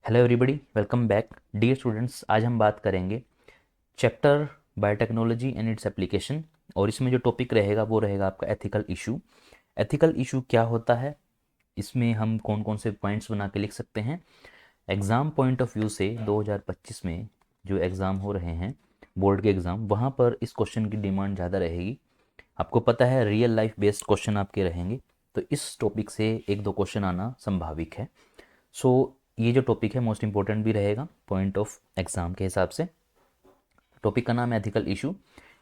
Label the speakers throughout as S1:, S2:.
S1: Hello everybody, welcome back dear students. आज हम बात करेंगे chapter biotechnology and its application. और इसमें जो टॉपिक रहेगा वो रहेगा आपका एथिकल इशू। एथिकल इशू क्या होता है, इसमें हम कौन कौन से पॉइंट्स बना के लिख सकते हैं। एग्ज़ाम पॉइंट ऑफ व्यू से 2025 में जो एग्ज़ाम हो रहे हैं, बोर्ड के एग्ज़ाम, वहाँ पर इस क्वेश्चन की डिमांड ज़्यादा रहेगी। आपको पता है रियल लाइफ बेस्ड क्वेश्चन आपके रहेंगे, तो इस टॉपिक से एक दो क्वेश्चन आना संभाविक है। सो ये जो टॉपिक है मोस्ट इंपॉर्टेंट भी रहेगा पॉइंट ऑफ एग्ज़ाम के हिसाब से। टॉपिक का नाम है एथिकल इशू।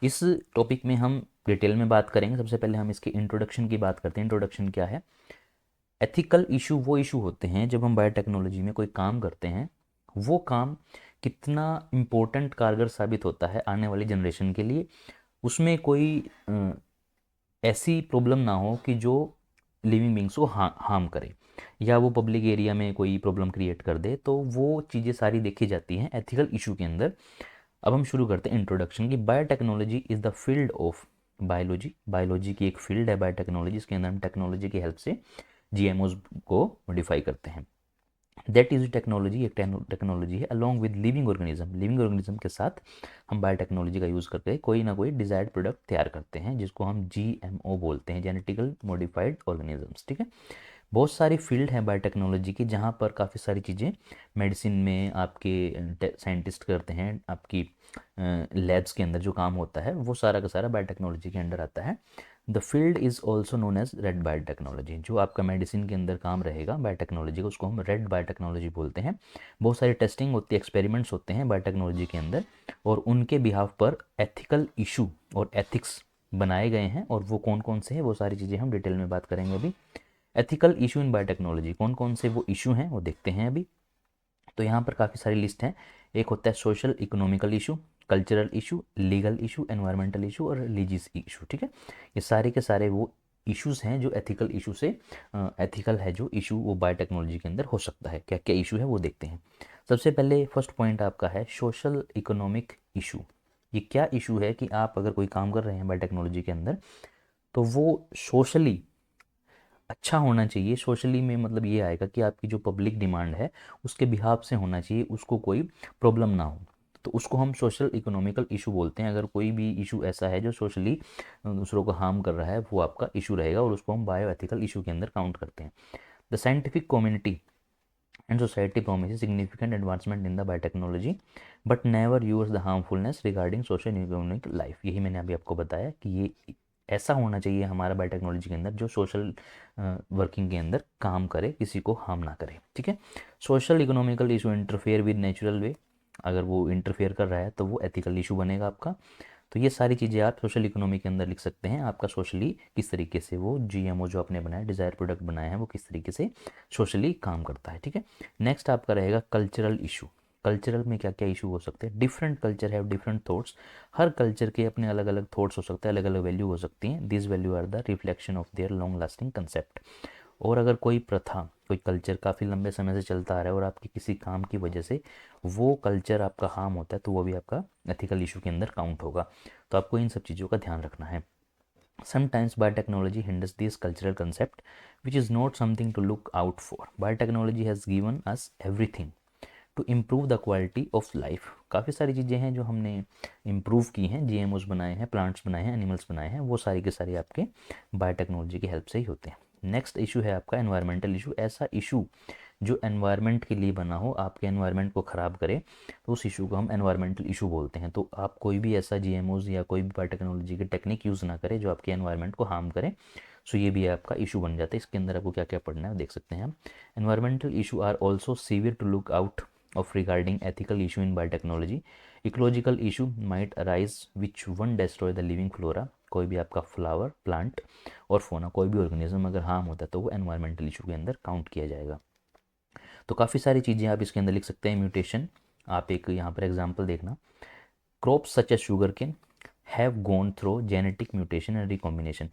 S1: इस टॉपिक में हम डिटेल में बात करेंगे। सबसे पहले हम इसके इंट्रोडक्शन की बात करते हैं। इंट्रोडक्शन क्या है? एथिकल इशू वो इशू होते हैं जब हम बायोटेक्नोलॉजी में कोई काम करते हैं, वो काम कितना इम्पोर्टेंट कारगर साबित होता है आने वाली जनरेशन के लिए। उसमें कोई ऐसी प्रॉब्लम ना हो कि जो लिविंग बींग्स को हार्म करे या वो पब्लिक एरिया में कोई प्रॉब्लम क्रिएट कर दे, तो वो चीज़ें सारी देखी जाती हैं एथिकल इशू के अंदर। अब हम शुरू करते हैं इंट्रोडक्शन की। Biotechnology is the field of biology. Biology की एक फील्ड है बायोटेक्नोलॉजी, इसके अंदर हम टेक्नोलॉजी की हेल्प से जीएमओज को मॉडिफाई करते हैं। दैट इज टेक्नोलॉजी, एक टेक्नोलॉजी है along with living organism. Living organism के साथ हम बायोटेक्नोलॉजी का यूज़ करके कोई ना कोई डिजायर्ड प्रोडक्ट तैयार करते हैं, जिसको हम जीएमओ बोलते हैं, जेनेटिकल मॉडिफाइड ऑर्गेनिजम्स। ठीक है। बहुत सारी फील्ड हैं बायोटेक्नोलॉजी की, जहाँ पर काफ़ी सारी चीज़ें मेडिसिन में आपके साइंटिस्ट करते हैं। आपकी लैब्स के अंदर जो काम होता है वो सारा का सारा बायोटेक्नोलॉजी के अंडर आता है। The field is also known as red biotechnology. जो आपका मेडिसिन के अंदर काम रहेगा बायोटेक्नोलॉजी का, उसको हम रेड बायोटेक्नोलॉजी बोलते हैं। बहुत सारी टेस्टिंग होती है, एक्सपेरिमेंट्स होते हैं बायोटेक्नोलॉजी के अंदर, और उनके बिहाफ पर एथिकल इशू और एथिक्स बनाए गए हैं। और वो कौन कौन से हैं वो सारी चीज़ें हम डिटेल में बात करेंगे अभी। एथिकल इशू इन बायोटेक्नोलॉजी, कौन कौन से वो इशू हैं वो देखते हैं अभी। तो यहाँ पर काफ़ी सारी लिस्ट हैं। एक होता है social economical issue, cultural issue, legal issue, environmental issue और रिलीजियस इशू। ठीक है। ये सारे के सारे वो इश्यूज हैं जो एथिकल इशू से एथिकल है जो इशू वो बायोटेक्नोलॉजी के अंदर हो सकता है। क्या क्या इशू है वो देखते हैं। सबसे पहले फर्स्ट पॉइंट आपका है सोशल इकोनॉमिक इशू। ये क्या इशू है कि आप अगर कोई काम कर रहे हैं बायोटेक्नोलॉजी के अंदर, तो वो सोशली अच्छा होना चाहिए। सोशली में मतलब ये आएगा कि आपकी जो पब्लिक डिमांड है उसके बिहाफ से होना चाहिए, उसको कोई प्रॉब्लम ना हो। तो उसको हम सोशल इकोनॉमिकल इशू बोलते हैं। अगर कोई भी इशू ऐसा है जो सोशली दूसरों को हार्म कर रहा है, वो आपका इशू रहेगा और उसको हम बायो एथिकल इशू के अंदर काउंट करते हैं। The scientific community and society promises significant advancement in the biotechnology but never use the harmfulness regarding social and economic life। यही मैंने अभी आपको बताया कि ये ऐसा होना चाहिए हमारा बायोटेक्नोलॉजी के अंदर जो सोशल वर्किंग के अंदर काम करे, किसी को हार्म ना करे। ठीक है। Social economical issue interfere with natural way, अगर वो इंटरफेयर कर रहा है तो वो एथिकल इशू बनेगा आपका। तो ये सारी चीज़ें आप सोशल इकोनॉमी के अंदर लिख सकते हैं। आपका सोशली किस तरीके से वो जीएमओ जो आपने बनाया, डिज़ायर प्रोडक्ट बनाया है, वो किस तरीके से सोशली काम करता है। ठीक है। नेक्स्ट आपका रहेगा कल्चरल इशू। कल्चरल में क्या क्या इशू हो सकते हैं? Different culture have different thoughts. Her culture के अपने अलग अलग थॉट्स हो सकते हैं, अलग अलग वैल्यू हो सकती हैं। This value are the reflection of their long lasting concept. और अगर कोई प्रथा, कोई कल्चर काफ़ी लंबे समय से चलता आ रहा है और आपके किसी काम की वजह से वो कल्चर आपका हार्म होता है, तो वो भी आपका एथिकल इशू के अंदर काउंट होगा। तो आपको इन सब चीज़ों का ध्यान रखना है। Sometimes biotechnology hinders this cultural concept, which is not something to look out for. Biotechnology has given us everything to improve the quality of life। काफ़ी सारी चीज़ें हैं जो हमने इम्प्रूव की हैं, जीएमओस बनाए हैं, प्लांट्स बनाए हैं, एनिमल्स बनाए हैं, वो सारी के सारे आपके बायोटेक्नोलॉजी की हेल्प से ही होते हैं। नेक्स्ट इशू है आपका एनवायरमेंटल इशू। ऐसा इशू जो एनवायरनमेंट के लिए बना हो, आपके एनवायरनमेंट को ख़राब करे, तो उस इशू को हम एनवायरमेंटल इशू बोलते हैं। तो आप कोई भी ऐसा जीएमओज या कोई भी बायोटेक्नोलॉजी की टेक्निक यूज़ ना करें जो आपके एनवायरनमेंट को हार्म करे। सो ये भी आपका इशू बन जाता है। इसके अंदर आपको क्या क्या पढ़ना है देख सकते हैं हम। Environmental issue are also severe to look out of regarding ethical issue in biotechnology. Ecological issue might arise which one destroy the living flora. कोई भी आपका फ्लावर, प्लांट और फोना, कोई भी ऑर्गेनिज्म अगर हार्म होता है तो वो एनवायरमेंटल इशू के अंदर काउंट किया जाएगा। तो काफ़ी सारी चीज़ें आप इसके अंदर लिख सकते हैं। म्यूटेशन, आप एक यहाँ पर एग्जांपल देखना। Crops such as sugar cane have gone through genetic mutation and recombination.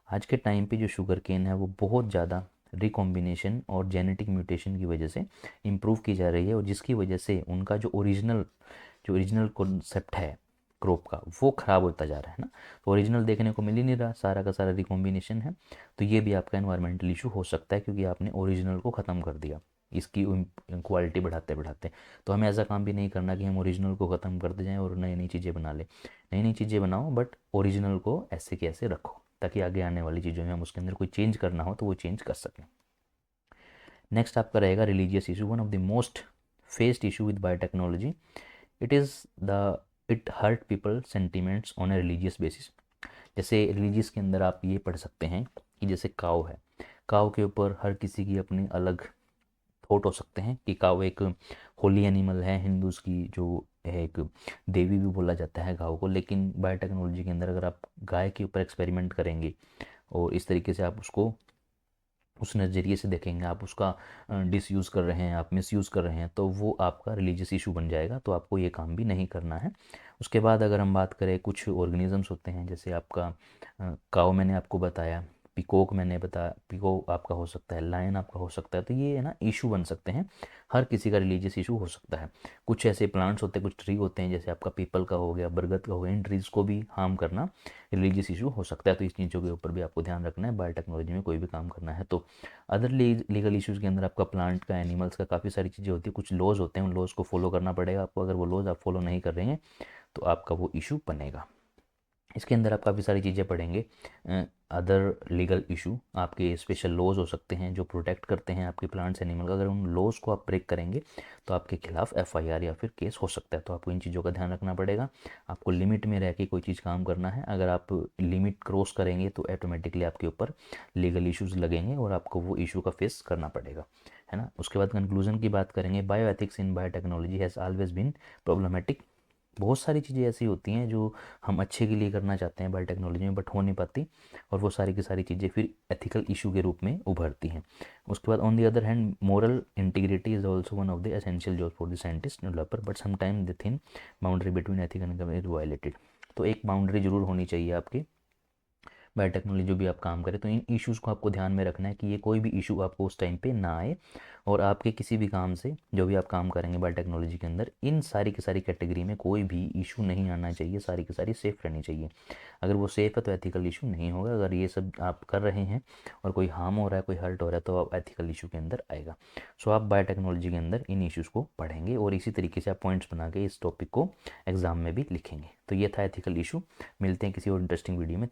S1: आज के टाइम पे जो शुगर केन है वो बहुत ज़्यादा रिकॉम्बिनेशन और जेनेटिक म्यूटेशन की वजह से इम्प्रूव की जा रही है, और जिसकी वजह से उनका जो ओरिजिनल कॉन्सेप्ट है क्रॉप का, वो ख़राब होता जा रहा है ना। तो ओरिजिनल देखने को मिल ही नहीं रहा, सारा का सारा रिकॉम्बिनेशन है। तो ये भी आपका एनवायरमेंटल इशू हो सकता है क्योंकि आपने ओरिजिनल को ख़त्म कर दिया। इसकी क्वालिटी बढ़ाते बढ़ाते। तो हमें ऐसा काम भी नहीं करना कि हम ओरिजिनल को ख़त्म करते जाएं और नई नई चीज़ें बना लें। नई नई चीज़ें बनाओ बट ओरिजिनल को ऐसे के ऐसे रखो, ताकि आगे आने वाली चीज़ों में हम उसके अंदर कोई चेंज करना हो तो वो चेंज कर सकें। नेक्स्ट आपका रहेगा religious issue, one of the most faced issue with biotechnology. It is the it hurt people sentiments on a religious basis. जैसे रिलीजियस के अंदर आप ये पढ़ सकते हैं कि जैसे काव है, काव के ऊपर हर किसी की अपनी अलग थॉट हो सकते हैं कि काव एक होली एनिमल है, हिंदूज़ की जो है एक देवी भी बोला जाता है गाँव को। लेकिन बायोटेक्नोलॉजी के अंदर अगर आप गाय के ऊपर एक्सपेरिमेंट करेंगे और इस तरीके से आप उसको उस नज़रिए से देखेंगे, आप उसका डिसयूज़ कर रहे हैं, आप मिसयूज़ कर रहे हैं, तो वो आपका रिलीजियस इशू बन जाएगा। तो आपको ये काम भी नहीं करना है। उसके बाद अगर हम बात करें, कुछ ऑर्गेनिजम्स होते हैं जैसे आपका काऊ मैंने आपको बताया, पिकॉक मैंने बताया, पिकॉक आपका हो सकता है, लायन आपका हो सकता है। तो ये है ना इशू बन सकते हैं, हर किसी का रिलीजियस इशू हो सकता है। कुछ ऐसे प्लांट्स होते हैं, कुछ ट्री होते हैं जैसे आपका पीपल का हो गया, बरगद का हो गया, इन ट्रीज़ को भी हार्म करना रिलीजियस इशू हो सकता है। तो इस चीज़ों के ऊपर भी आपको ध्यान रखना है बायोटेक्नोलॉजी में कोई भी काम करना है तो। अदर लीगल इश्यूज़ के अंदर आपका प्लांट का, एनिमल्स का काफ़ी सारी चीज़ें होती है, कुछ लॉज होते हैं, उन लॉज को फॉलो करना पड़ेगा आपको। अगर वो लॉज आप फॉलो नहीं कर रहे हैं तो आपका वो इशू बनेगा। इसके अंदर आप काफ़ी सारी चीज़ें पढ़ेंगे। अदर लीगल इशू आपके स्पेशल लॉज हो सकते हैं जो प्रोटेक्ट करते हैं आपके प्लांट्स एनिमल का। अगर उन लॉज को आप ब्रेक करेंगे तो आपके खिलाफ एफआईआर या फिर केस हो सकता है। तो आपको इन चीज़ों का ध्यान रखना पड़ेगा। आपको लिमिट में रह के कोई चीज़ काम करना है। अगर आप लिमिट क्रॉस करेंगे तो ऑटोमेटिकली आपके ऊपर लीगल इश्यूज़ लगेंगे और आपको वो इशू का फेस करना पड़ेगा, है ना। उसके बाद कंक्लूजन की बात करेंगे। Bioethics in biotechnology has always been problematic. बहुत सारी चीज़ें ऐसी होती हैं जो हम अच्छे के लिए करना चाहते हैं बायोटेक्नोलॉजी में बट हो नहीं पाती, और वो सारी की सारी चीज़ें फिर एथिकल इशू के रूप में उभरती हैं। उसके बाद on the other hand moral integrity is also one of the essential job for the scientist developer, but sometime the thin boundary between ethical and is violated. तो एक बाउंड्री जरूर होनी चाहिए आपकी बायोटेक्नोलॉजी जो भी आप काम करें। तो इन इश्यूज़ को आपको ध्यान में रखना है कि ये कोई भी इशू आपको उस टाइम पे ना आए, और आपके किसी भी काम से जो भी आप काम करेंगे बायोटेक्नोलॉजी के अंदर, इन सारी की सारी कैटेगरी में कोई भी इशू नहीं आना चाहिए, सारी की सारी सेफ़ रहनी चाहिए। अगर वो सेफ़ है तो एथिकल इशू नहीं होगा। अगर ये सब आप कर रहे हैं और कोई हार्म हो रहा है, कोई हर्ट हो रहा है, तो आप एथिकल इशू के अंदर आएगा। सो आप बायोटेक्नोलॉजी के अंदर इन इश्यूज़ को पढ़ेंगे और इसी तरीके से आप पॉइंट्स बना के इस टॉपिक को एग्जाम में भी लिखेंगे। तो ये था एथिकल इशू। मिलते हैं किसी और इंटरेस्टिंग वीडियो में।